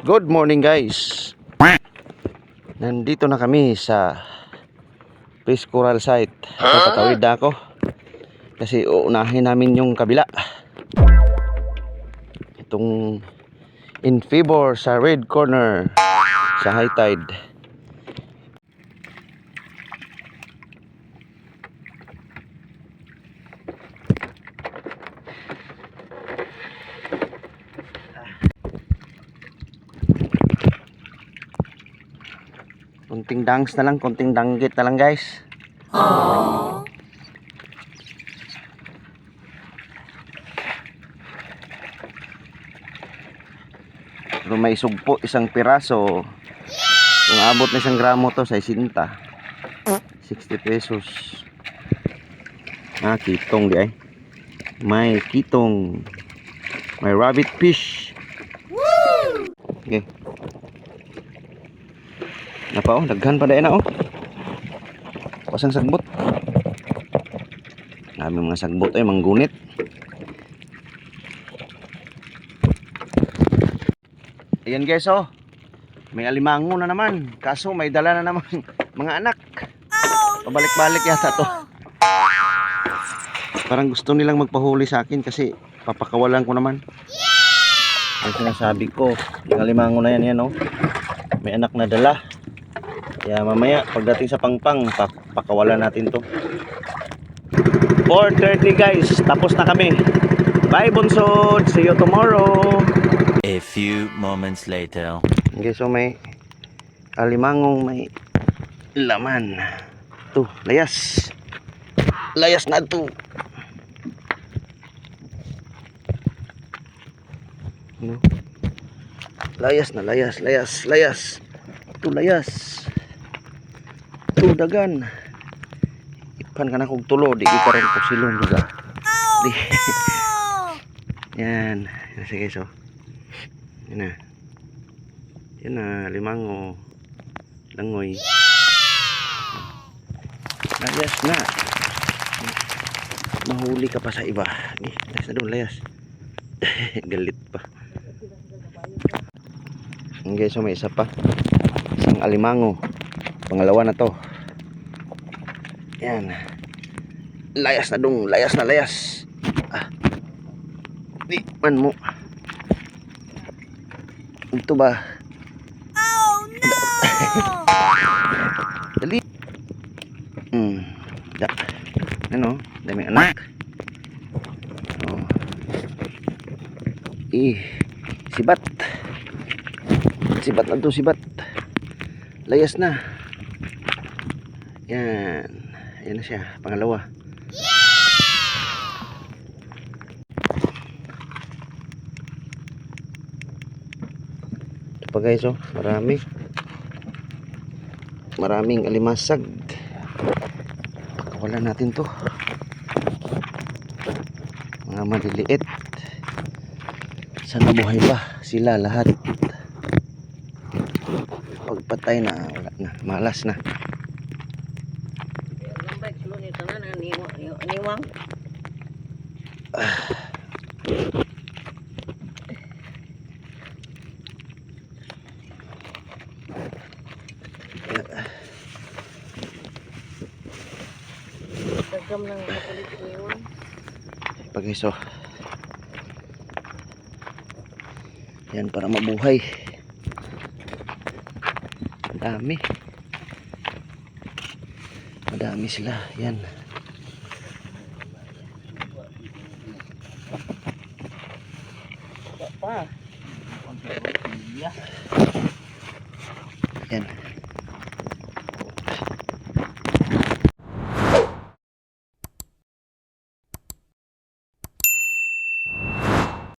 Good morning guys. Nandito na kami sa Fish Coral site. Tatawid na ako kasi uunahin namin yung kabila. Itong in favor sa red corner sa high tide. Konting dangs na lang, konting danggit na lang guys. Aww. Pero may sugpo isang piraso. Kung abot na isang gramo to sa 60 pesos. Kitong di ay. May kitong. May rabbit fish. Okay. Napa daghan pa dai na pasang sagbot. Dami mga sagbot ay manggunit. Ayan guys may alimango na naman. Kaso may dala na naman mga anak. Pabalik-balik yata to. Parang gusto nilang magpahuli sa akin kasi papakawalan ko naman. Ang sinasabi ko, yung alimango na yan may anak na dala. Kaya mamaya pagdating sa pangpang pakawalan natin to. 4:30 guys, tapos na kami. Bye Bunsod, see you tomorrow. A few moments later. Okay, so may alimangong may laman. To, layas. Layas na to. No? Layas na, layas. To, layas. To, dagan. Ipan ka na kong tulo. Di ikaroon ko silong juga. Di. Yan. Sige, so. Yan na. Yan na, limango. Langoy. Layas na. Mahuli ka pa sa iba. Layas na doon, layas. Galit pa. Okay, so may isa pa. Isang alimango. Pangalawa na to. Yan. Layas na dong, layas na layas. Di man mo. Ito ba? Oh no! Dali. Da. Ano? Dami anak. Sibat. Sibat na to, sibat. Layas na. Yan. Yan na siya, pangalawa. Ito pa guys, marami. Maraming alimasag. Pakawalan natin to. Mga maliliit. Sana buhay pa sila lahat. Pagpatay na, wala na, malas na. Pag-iso. Yan para mabuhay. Madami. Madami sila. Yan. Yan.